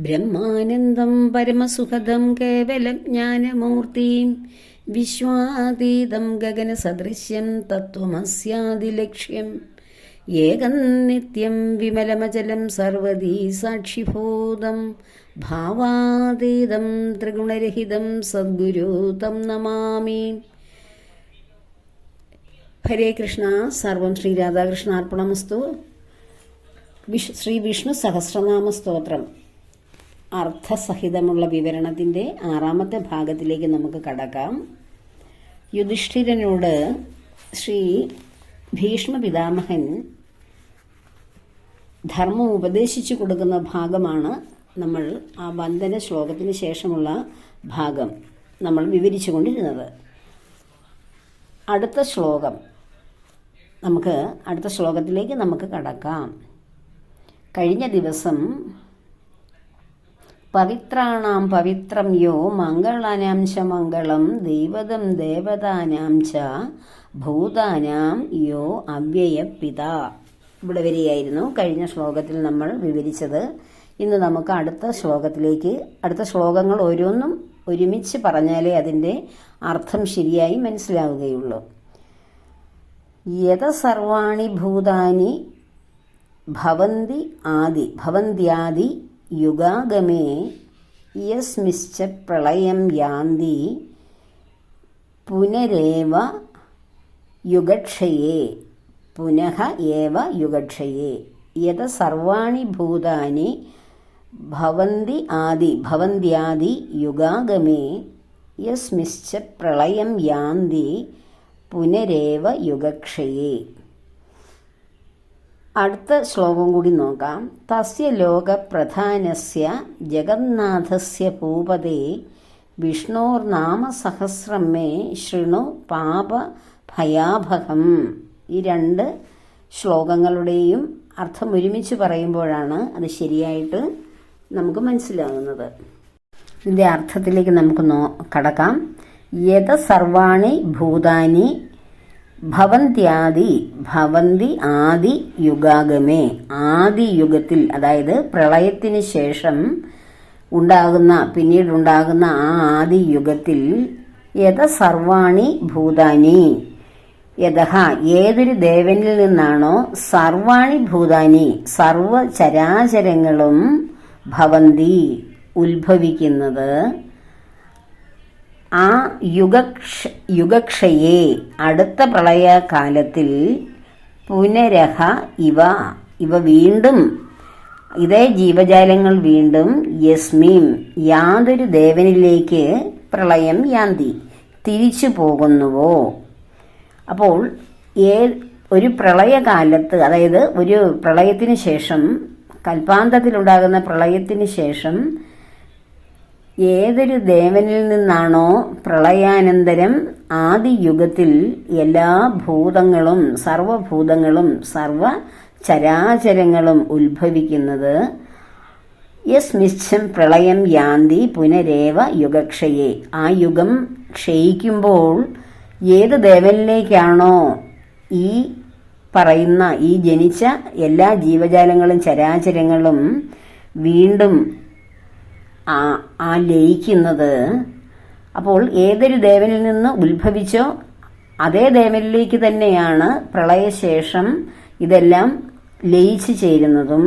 ബ്രഹ്മാനന്ദം പരമസുഖദം കേവലം ജ്ഞാനമൂർത്തിം വിശ്വാതീതം ഗഗനസദൃശ്യം തത്വമസ്യാദിലക്ഷ്യം ഏകം നിത്യം വിമലമചലം സർവദീ സാക്ഷിഭൂതം ഭാവാതീതം ത്രിഗുണരഹിതം സദ്ഗുരു തം നമാമി. ഹരേ കൃഷ്ണ. സർവം ശ്രീ രാധാകൃഷ്ണാർപ്പണമസ്തു. ശ്രീ വിഷ്ണു സഹസ്രനാമ സ്തോത്രം അർത്ഥസഹിതമുള്ള വിവരണത്തിൻ്റെ 6ാമത്തെ ഭാഗത്തിലേക്ക് നമുക്ക് കടക്കാം. യുധിഷ്ഠിരനോട് ശ്രീ ഭീഷ്മ പിതാമഹൻ ധർമ്മം ഉപദേശിച്ചു കൊടുക്കുന്ന ഭാഗമാണ് നമ്മൾ ആ വന്ദന ശ്ലോകത്തിന് ശേഷമുള്ള ഭാഗം നമ്മൾ വിവരിച്ചു കൊണ്ടിരുന്നത്. അടുത്ത ശ്ലോകത്തിലേക്ക് നമുക്ക് കടക്കാം. കഴിഞ്ഞ ദിവസം പവിത്രാണാം പവിത്രം യോ മംഗളാനാം ച മംഗളം ദൈവതം ദേവതാനാം ച ഭൂതാനാം യോ അവ്യയപിത. ഇവിടെ വരെയായിരുന്നു കഴിഞ്ഞ ശ്ലോകത്തിൽ നമ്മൾ വിവരിച്ചത്. ഇന്ന് നമുക്ക് അടുത്ത ശ്ലോകങ്ങൾ ഓരോന്നും ഒരുമിച്ച് പറഞ്ഞാലേ അതിൻ്റെ അർത്ഥം ശരിയായി മനസ്സിലാവുകയുള്ളൂ. യത സർവാണി ഭൂതാനി ഭവന്ത്യാദി യുഗാഗമേ യസ്മിശ്ച പ്രളയം യാന്തി പുനഃ ഏവ യുഗക്ഷയേ. യത സർവാണി ഭൂതാനി ഭവന്ത്യാദി യുഗാഗമേ യസ്മിശ്ച പ്രളയം യാന്തി പുനരേവ യുഗക്ഷയേ. അടുത്ത ശ്ലോകം കൂടി നോക്കാം. തസ്യ ലോകപ്രധാനസ്യ ജഗന്നാഥസ്യ ഭൂപതേ വിഷ്ണോർനാമസഹസ്രം മേ ശൃണു പാപഭയാഭകം. ഈ 2 ശ്ലോകങ്ങളുടെയും അർത്ഥം ഒരുമിച്ച് പറയുമ്പോഴാണ് അത് ശരിയായിട്ട് നമുക്ക് മനസ്സിലാകുന്നത്. ഇതിൻ്റെ അർത്ഥത്തിലേക്ക് നമുക്ക് കടക്കാം. യത സർവാണി ഭൂതാനി ഭവന്തി ആദി യുഗാഗമേ. ആദി യുഗത്തിൽ, അതായത് പ്രളയത്തിന് ശേഷം പിന്നീടുണ്ടാകുന്ന ആ ആദി യുഗത്തിൽ യഥ സർവാണി ഭൂതാനി, ഏതൊരു ദേവനിൽ നിന്നാണോ സർവാണി ഭൂതാനി സർവചരാചരങ്ങളും ഭവന്തി ഉത്ഭവിക്കുന്നത്, ആ യുഗക്ഷയെ അടുത്ത പ്രളയകാലത്തിൽ പുനരഹ ഇവ വീണ്ടും, ഇതേ ജീവജാലങ്ങൾ വീണ്ടും യസ്മീം യാതൊരു ദേവനിലേക്ക് പ്രളയം യാന്തി തിരിച്ചു പോകുന്നുവോ. അപ്പോൾ ഒരു പ്രളയകാലത്ത്, അതായത് ഒരു പ്രളയത്തിന് ശേഷം, കൽപ്പാന്തത്തിലുണ്ടാകുന്ന പ്രളയത്തിന് ശേഷം ഏതൊരു ദേവനിൽ നിന്നാണോ പ്രളയാനന്തരം ആദിയുഗത്തിൽ എല്ലാ ഭൂതങ്ങളും സർവചരാചരങ്ങളും ഉത്ഭവിക്കുന്നത്, യസ്മിശ്ചം പ്രളയം യാന്തി പുനരേവ യുഗക്ഷയെ. ആ യുഗം ക്ഷയിക്കുമ്പോൾ ഏത് ദേവനിലേക്കാണോ ഈ ജനിച്ച എല്ലാ ജീവജാലങ്ങളും ചരാചരങ്ങളും വീണ്ടും ലയിക്കുന്നത്, അപ്പോൾ ഏതൊരു ദേവനിൽ നിന്ന് ഉത്ഭവിച്ചോ അതേ ദേവനിലേക്ക് തന്നെയാണ് പ്രളയശേഷം ഇതെല്ലാം ലയിച്ചു ചേരുന്നതും.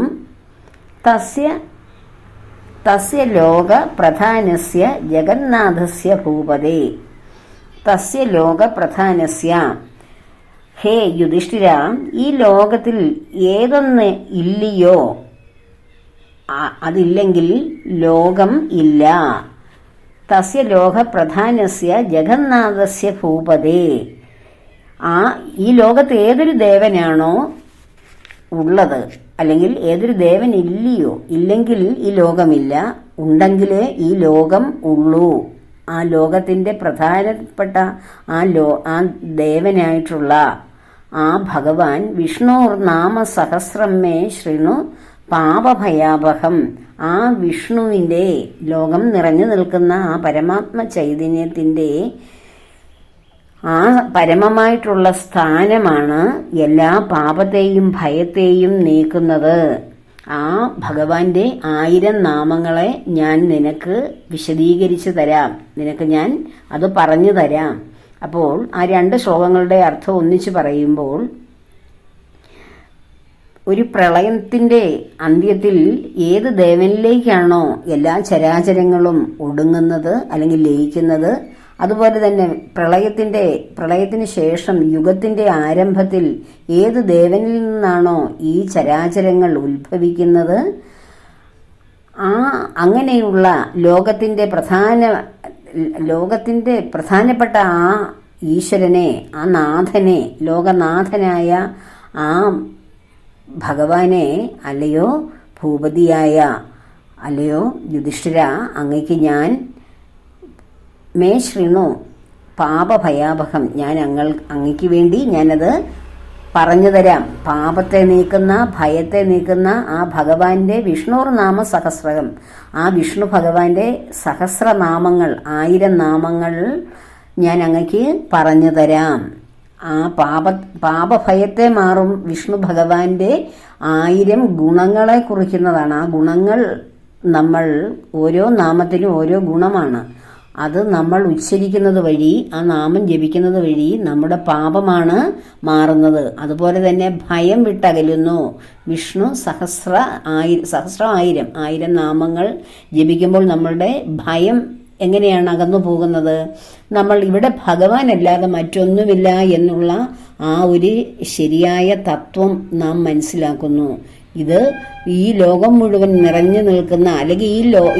തസ്യ ലോക പ്രധാനസ്യ ജഗന്നാഥസ്യ ഭൂപതേ. തസ്യ ലോക പ്രധാനസ്യ, ഹേ യുധിഷ്ഠിര, ഈ ലോകത്തിൽ ഏതൊന്ന് ഇല്ലയോ അതില്ലെങ്കിൽ ലോകം ഇല്ല. തസ്യ ലോക പ്രധാനസ്യ ജഗന്നാഥസ്യ ഭൂപതേ. ഈ ലോകത്ത് ഏതൊരു ദേവനാണോ ഉള്ളത്, അല്ലെങ്കിൽ ഏതൊരു ദേവൻ ഇല്ലെങ്കിൽ ഈ ലോകമില്ല, ഉണ്ടെങ്കിലേ ഈ ലോകം ഉള്ളൂ. ആ ലോകത്തിൻ്റെ പ്രധാനപ്പെട്ട ആ ദേവനായിട്ടുള്ള ആ ഭഗവാൻ വിഷ്ണോർ നാമസഹസ്രം മേ ശൃണു പാപഭയാപഹം. ആ വിഷ്ണുവിൻ്റെ, ലോകം നിറഞ്ഞു നിൽക്കുന്ന ആ പരമാത്മ ചൈതന്യത്തിൻ്റെ ആ പരമമായിട്ടുള്ള സ്ഥാനമാണ് എല്ലാ പാപത്തെയും ഭയത്തെയും നീക്കുന്നത്. ആ ഭഗവാന്റെ 1000 നാമങ്ങളെ ഞാൻ നിനക്ക് വിശദീകരിച്ചു തരാം, നിനക്ക് ഞാൻ അത് പറഞ്ഞു തരാം. അപ്പോൾ ആ 2 ശ്ലോകങ്ങളുടെ അർത്ഥം ഒന്നിച്ച് പറയുമ്പോൾ, ഒരു പ്രളയത്തിന്റെ അന്ത്യത്തിൽ ഏത് ദേവനിലേക്കാണോ എല്ലാ ചരാചരങ്ങളും ഒടുങ്ങുന്നത് അല്ലെങ്കിൽ ലയിക്കുന്നത്, അതുപോലെ തന്നെ പ്രളയത്തിന് ശേഷം യുഗത്തിന്റെ ആരംഭത്തിൽ ഏത് ദേവനിൽ നിന്നാണോ ഈ ചരാചരങ്ങൾ ഉത്ഭവിക്കുന്നത്, അങ്ങനെയുള്ള ലോകത്തിന്റെ പ്രധാനപ്പെട്ട ആ ഈശ്വരനെ, ആ നാഥനെ, ലോകനാഥനായ ആ ഭഗവാനെ, അല്ലയോ ഭൂപതിയായ, അല്ലയോ യുധിഷ്ഠിര, അങ്ങയ്ക്ക് ഞാൻ മേ ശൃണു പാപഭയാവഹം, ഞാൻ അങ്ങയ്ക്ക് വേണ്ടി ഞാനത് പറഞ്ഞു തരാം. പാപത്തെ നീക്കുന്ന, ഭയത്തെ നീക്കുന്ന ആ ഭഗവാന്റെ വിഷ്ണുർനാമ സഹസ്രകം, ആ വിഷ്ണു ഭഗവാന്റെ സഹസ്രനാമങ്ങൾ, 1000 നാമങ്ങൾ ഞാൻ അങ്ങയ്ക്ക് പറഞ്ഞു തരാം. ആ പാപഭയത്തെ മാറും വിഷ്ണു ഭഗവാന്റെ 1000 ഗുണങ്ങളെ കുറിക്കുന്നതാണ്. ആ ഗുണങ്ങൾ, നമ്മൾ ഓരോ നാമത്തിനും ഓരോ ഗുണമാണ്. അത് നമ്മൾ ഉച്ചരിക്കുന്നത് വഴി, ആ നാമം ജപിക്കുന്നത് വഴി നമ്മുടെ പാപമാണ് മാറുന്നത്. അതുപോലെ തന്നെ ഭയം വിട്ടകലുന്നു. വിഷ്ണു സഹസ്രം 1000 നാമങ്ങൾ ജപിക്കുമ്പോൾ നമ്മളുടെ ഭയം എങ്ങനെയാണ് അകന്നു പോകുന്നത്? നമ്മൾ ഇവിടെ ഭഗവാനല്ലാതെ മറ്റൊന്നുമില്ല എന്നുള്ള ആ ഒരു ശരിയായ തത്വം നാം മനസ്സിലാക്കുന്നു. ഇത് ഈ ലോകം മുഴുവൻ നിറഞ്ഞു നിൽക്കുന്ന, അല്ലെങ്കിൽ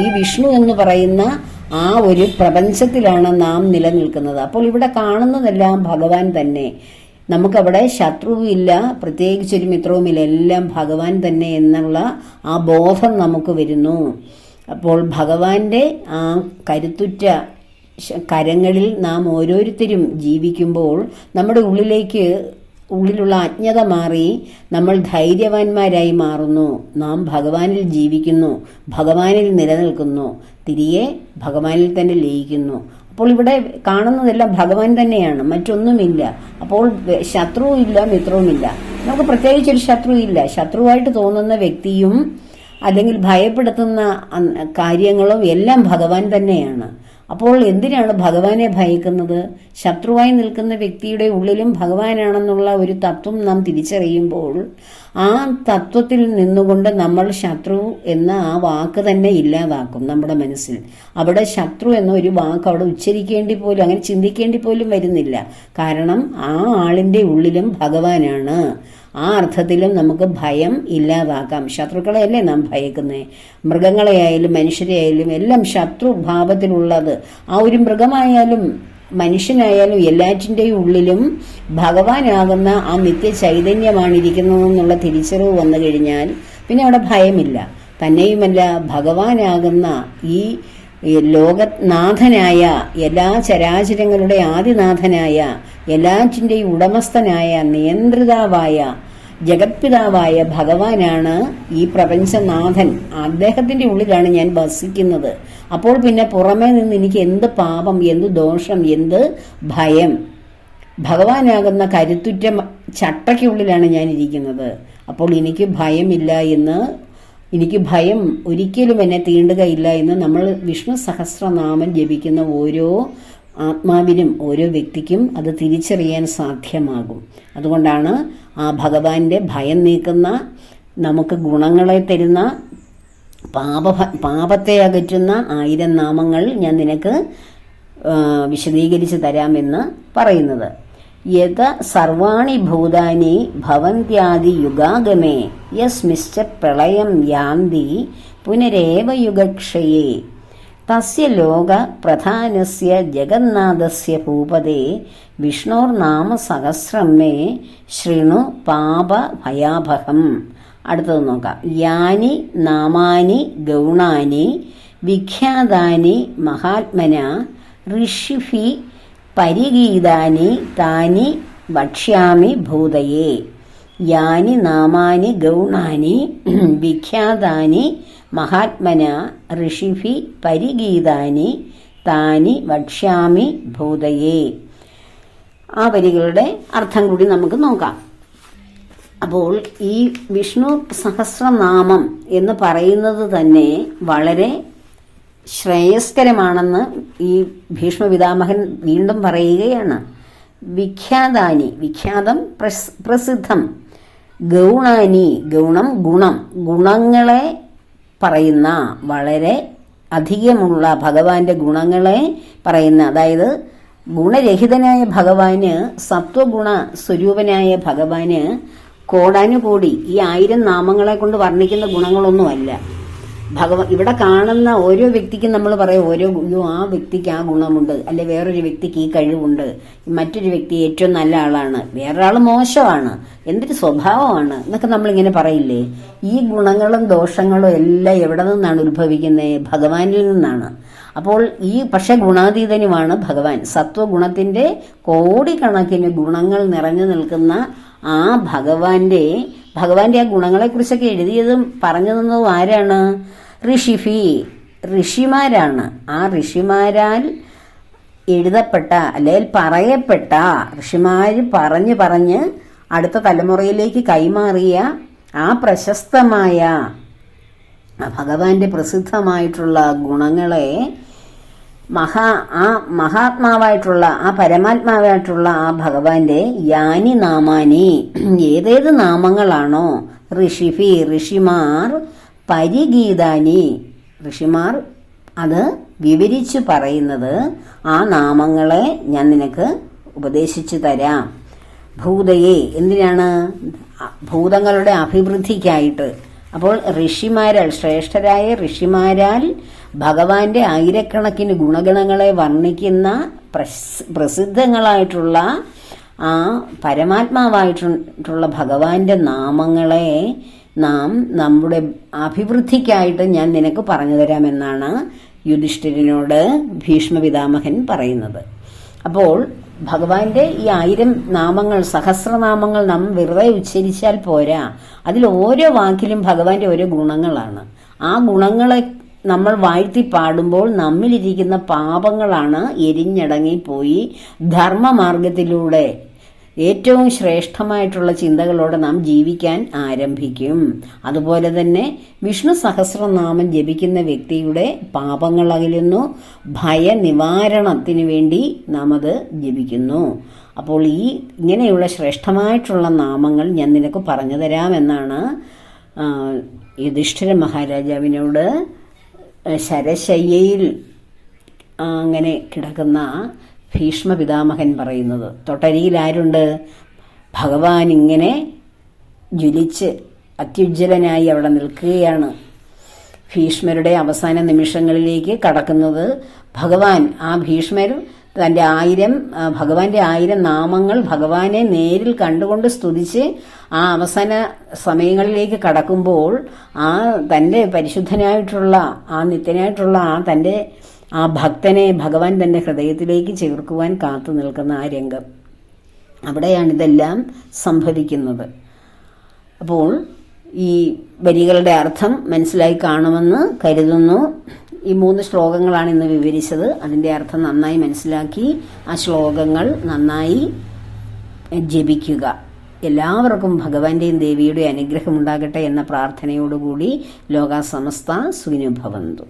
ഈ വിഷ്ണു എന്ന് പറയുന്ന ആ ഒരു പ്രപഞ്ചത്തിലാണ് നാം നിലനിൽക്കുന്നത്. അപ്പോൾ ഇവിടെ കാണുന്നതെല്ലാം ഭഗവാൻ തന്നെ. നമുക്കവിടെ ശത്രുവില്ല, പ്രത്യേകിച്ചൊരു മിത്രവുമില്ല, എല്ലാം ഭഗവാൻ തന്നെ എന്നുള്ള ആ ബോധം നമുക്ക് വരുന്നു. അപ്പോൾ ഭഗവാന്റെ ആ കരുത്തുറ്റ കരങ്ങളിൽ നാം ഓരോരുത്തരും ജീവിക്കുമ്പോൾ നമ്മുടെ ഉള്ളിലുള്ള അജ്ഞത മാറി നമ്മൾ ധൈര്യവാന്മാരായി മാറുന്നു. നാം ഭഗവാനിൽ ജീവിക്കുന്നു, ഭഗവാനിൽ നിലനിൽക്കുന്നു, തിരികെ ഭഗവാനിൽ തന്നെ ലയിക്കുന്നു. അപ്പോൾ ഇവിടെ കാണുന്നതെല്ലാം ഭഗവാൻ തന്നെയാണ്, മറ്റൊന്നുമില്ല. അപ്പോൾ ശത്രുവില്ല, മിത്രവുമില്ല. നമുക്ക് പ്രത്യേകിച്ചൊരു ശത്രുവില്ല. ശത്രുവായിട്ട് തോന്നുന്ന വ്യക്തിയും അല്ലെങ്കിൽ ഭയപ്പെടുത്തുന്ന കാര്യങ്ങളും എല്ലാം ഭഗവാൻ തന്നെയാണ്. അപ്പോൾ എന്തിനാണ് ഭഗവാനെ ഭയക്കുന്നത്? ശത്രുവായി നിൽക്കുന്ന വ്യക്തിയുടെ ഉള്ളിലും ഭഗവാനാണെന്നുള്ള ഒരു തത്വം നാം തിരിച്ചറിയുമ്പോൾ ആ തത്വത്തിൽ നിന്നുകൊണ്ട് നമ്മൾ ശത്രു എന്ന ആ വാക്ക് തന്നെ ഇല്ലാതാക്കും നമ്മുടെ മനസ്സിൽ. അവിടെ ശത്രു എന്ന ഒരു വാക്ക് അവിടെ ഉച്ചരിക്കേണ്ടി പോലും, അങ്ങനെ ചിന്തിക്കേണ്ടി പോലും വരുന്നില്ല. കാരണം ആ ആളിന്റെ ഉള്ളിലും ഭഗവാനാണ്. ആ അർത്ഥത്തിലും നമുക്ക് ഭയം ഇല്ലാതാക്കാം. ശത്രുക്കളെയല്ലേ നാം ഭയക്കുന്നത്? മൃഗങ്ങളെയായാലും മനുഷ്യരെയായാലും എല്ലാം ശത്രുഭാവത്തിലുള്ളത്. ആ ഒരു മൃഗമായാലും മനുഷ്യനായാലും എല്ലാറ്റിൻ്റെയും ഉള്ളിലും ഭഗവാനാകുന്ന ആ നിത്യ ചൈതന്യമാണ് ഇരിക്കുന്നതെന്നുള്ള തിരിച്ചറിവ് വന്നു കഴിഞ്ഞാൽ പിന്നെ അവിടെ ഭയമില്ല. തന്നെയുമല്ല, ഭഗവാനാകുന്ന ഈ ലോകനാഥനായ, എല്ലാ ചരാചരങ്ങളുടെ ആദിനാഥനായ, എല്ലാറ്റിൻ്റെയും ഉടമസ്ഥനായ, നിയന്ത്രിതാവായ, ജഗത്പിതാവായ ഭഗവാനാണ് ഈ പ്രപഞ്ചനാഥൻ. അദ്ദേഹത്തിന്റെ ഉള്ളിലാണ് ഞാൻ വസിക്കുന്നത്. അപ്പോൾ പിന്നെ പുറമേ നിന്ന് എനിക്ക് എന്ത് പാപം, എന്ത് ദോഷം, എന്ത് ഭയം? ഭഗവാനാകുന്ന കരുത്തുറ്റ ചട്ടയ്ക്കുള്ളിലാണ് ഞാൻ ഇരിക്കുന്നത്. അപ്പോൾ എനിക്ക് ഭയമില്ല എന്ന്, എനിക്ക് ഭയം ഒരിക്കലും എന്നെ തീണ്ടുകയില്ല എന്ന് നമ്മൾ വിഷ്ണു സഹസ്രനാമം ജപിക്കുന്ന ഓരോ ആത്മാവിനും ഓരോ വ്യക്തിക്കും അത് തിരിച്ചറിയാൻ സാധ്യമാകും. അതുകൊണ്ടാണ് ആ ഭഗവാന്റെ ഭയം നീക്കുന്ന, നമുക്ക് ഗുണങ്ങളെ തരുന്ന, പാപത്തെ അകറ്റുന്ന 1000 നാമങ്ങൾ ഞാൻ നിനക്ക് വിശദീകരിച്ച് തരാമെന്ന് പറയുന്നത്. യത സർവാണി ഭൂതാനി ഭവന്ത്യാദി യുഗാഗമേ യസ്മിശ്ച പ്രളയം യാന്തി പുനരേവ യുഗക്ഷയേ തസ്യ ലോക പ്രധാനസ്യ ജഗന്നാഥസ്യ ഭൂപതേ വിഷ്ണോർനാമ സഹസ്രം മേ ശൃണു പാപ ഭയാഭകം. അടുത്തത് നോക്കാം. യാനി നാമാനി ഗൗണാനി വിഖ്യാതാനി മഹാത്മന ഋഷിഭി പരിഗീതാനി താനി വക്ഷ്യാമി ഭൂതയേ. യാനി നാമാനി ഗൗണാനി വിഖ്യാതാനി മഹാത്മന ഋഷിഭി പരിഗീതാനി താനി വക്ഷ്യാമി ഭൂതയേ. ആ വരികളുടെ അർത്ഥം കൂടി നമുക്ക് നോക്കാം. അപ്പോൾ ഈ വിഷ്ണു സഹസ്രനാമം എന്ന് പറയുന്നത് തന്നെ വളരെ ശ്രേയസ്കരമാണെന്ന് ഈ ഭീഷ്മപിതാമഹൻ വീണ്ടും പറയുകയാണ്. വിഖ്യാതം പ്രസിദ്ധം, ഗൗണാനി, ഗുണങ്ങളെ പറയുന്ന, വളരെ അധികമുള്ള ഭഗവാന്റെ ഗുണങ്ങളെ പറയുന്ന, അതായത് ഗുണരഹിതനായ ഭഗവാന്, സത്വഗുണ സ്വരൂപനായ ഭഗവാന് കോടാനുകൂടി ഈ 1000 നാമങ്ങളെ കൊണ്ട് വർണ്ണിക്കുന്ന ഗുണങ്ങളൊന്നുമല്ല. ഇവിടെ കാണുന്ന ഓരോ വ്യക്തിക്കും നമ്മൾ പറയും ആ വ്യക്തിക്ക് ആ ഗുണമുണ്ട്, അല്ലെ വേറൊരു വ്യക്തിക്ക് ഈ കഴിവുണ്ട്, മറ്റൊരു വ്യക്തി ഏറ്റവും നല്ല ആളാണ്, വേറൊരാൾ മോശമാണ്, എന്തൊരു സ്വഭാവമാണ് എന്നൊക്കെ നമ്മളിങ്ങനെ പറയില്ലേ. ഈ ഗുണങ്ങളും ദോഷങ്ങളും എല്ലാം എവിടെ നിന്നാണ് ഉത്ഭവിക്കുന്നത്? ഭഗവാനിൽ നിന്നാണ്. അപ്പോൾ പക്ഷെ ഗുണാതീതനുമാണ് ഭഗവാൻ. സത്വഗുണത്തിന്റെ കോടിക്കണക്കിന് ഗുണങ്ങൾ നിറഞ്ഞു നിൽക്കുന്ന ആ ഭഗവാന്റെ ആ ഗുണങ്ങളെക്കുറിച്ചൊക്കെ എഴുതിയതും പറഞ്ഞു തന്നതും ആരാണ്? ഋഷിമാരാണ്. ആ ഋഷിമാരാൽ എഴുതപ്പെട്ട, അല്ലെങ്കിൽ പറയപ്പെട്ട, ഋഷിമാര് പറഞ്ഞ് അടുത്ത തലമുറയിലേക്ക് കൈമാറിയ ആ പ്രശസ്തമായ ഭഗവാന്റെ പ്രസിദ്ധമായിട്ടുള്ള ഗുണങ്ങളെ മഹാത്മാവായിട്ടുള്ള ആ പരമാത്മാവായിട്ടുള്ള ആ ഭഗവാന്റെ യാനി നാമാനി, ഏതേത് നാമങ്ങളാണോ ഋഷിമാർ പരിഗീതാനി, ഋഷിമാർ അത് വിവരിച്ചു പറയുന്നത്, ആ നാമങ്ങളെ ഞാൻ നിനക്ക് ഉപദേശിച്ചു തരാം. ഭൂതയെ, എന്തിനാണ്? ഭൂതങ്ങളുടെ അഭിവൃദ്ധിക്കായിട്ട്. അപ്പോൾ ശ്രേഷ്ഠരായ ഋഷിമാരാൽ ഭഗവാന്റെ ആയിരക്കണക്കിന് ഗുണഗണങ്ങളെ വർണ്ണിക്കുന്ന പ്രസിദ്ധങ്ങളായിട്ടുള്ള ആ പരമാത്മാവായിട്ടുള്ള ഭഗവാന്റെ നാമങ്ങളെ നാം നമ്മുടെ അഭിവൃദ്ധിക്കായിട്ട് ഞാൻ നിനക്ക് പറഞ്ഞു തരാമെന്നാണ് യുധിഷ്ഠിരനോട് ഭീഷ്മപിതാമഹൻ പറയുന്നത്. അപ്പോൾ ഭഗവാന്റെ ഈ 1000 നാമങ്ങൾ, സഹസ്രനാമങ്ങൾ നാം വെറുതെ ഉച്ചരിച്ചാൽ പോരാ. അതിൽ ഓരോ വാക്കിലും ഭഗവാന്റെ ഓരോ ഗുണങ്ങളാണ്. ആ ഗുണങ്ങളെ നമ്മൾ വാഴ്ത്തി പാടുമ്പോൾ നമ്മിലിരിക്കുന്ന പാപങ്ങളാണ് എരിഞ്ഞടങ്ങിപ്പോയി ധർമ്മമാർഗത്തിലൂടെ ഏറ്റവും ശ്രേഷ്ഠമായിട്ടുള്ള ചിന്തകളോടെ നാം ജീവിക്കാൻ ആരംഭിക്കും. അതുപോലെ തന്നെ വിഷ്ണു സഹസ്രനാമം ജപിക്കുന്ന വ്യക്തിയുടെ പാപങ്ങൾ അകലുന്നു, ഭയനിവാരണത്തിന് വേണ്ടി നാം അത് ജപിക്കുന്നു. അപ്പോൾ ഇങ്ങനെയുള്ള ശ്രേഷ്ഠമായിട്ടുള്ള നാമങ്ങൾ ഞാൻ നിനക്ക് പറഞ്ഞു തരാമെന്നാണ് യുധിഷ്ഠിര മഹാരാജാവിനോട് ശരശയ്യയിൽ അങ്ങനെ കിടക്കുന്ന ഭീഷ്മപിതാമഹൻ പറയുന്നത്. തൊട്ടരിയിൽ ആരുണ്ട്? ഭഗവാൻ ഇങ്ങനെ ജ്വലിച്ച് അത്യുജ്വലനായി അവിടെ നിൽക്കുകയാണ്. ഭീഷ്മരുടെ അവസാന നിമിഷങ്ങളിലേക്ക് കടക്കുന്നത് ഭഗവാൻ. ആ ഭീഷ്മർ ഭഗവാന്റെ 1000 നാമങ്ങൾ ഭഗവാനെ നേരിൽ കണ്ടുകൊണ്ട് സ്തുതിച്ച് ആ അവസാന സമയങ്ങളിലേക്ക് കടക്കുമ്പോൾ തൻ്റെ പരിശുദ്ധനായിട്ടുള്ള നിത്യനായിട്ടുള്ള തൻ്റെ ആ ഭക്തനെ ഭഗവാൻ തൻ്റെ ഹൃദയത്തിലേക്ക് ചേർക്കുവാൻ കാത്തു നിൽക്കുന്ന ആ രംഗം, അവിടെയാണ് ഇതെല്ലാം സംഭവിക്കുന്നത്. അപ്പോൾ ഈ വരികളുടെ അർത്ഥം മനസ്സിലായി കാണുമെന്ന് കരുതുന്നു. ഈ 3 ശ്ലോകങ്ങളാണ് ഇന്ന് വിവരിച്ചത്. അതിൻ്റെ അർത്ഥം നന്നായി മനസ്സിലാക്കി ആ ശ്ലോകങ്ങൾ നന്നായി ജപിക്കുക. എല്ലാവർക്കും ഭഗവാന്റെയും ദേവിയുടെയും അനുഗ്രഹം ഉണ്ടാകട്ടെ എന്ന പ്രാർത്ഥനയോടുകൂടി ലോകാ സമസ്ത സുഖിനോ ഭവന്തു.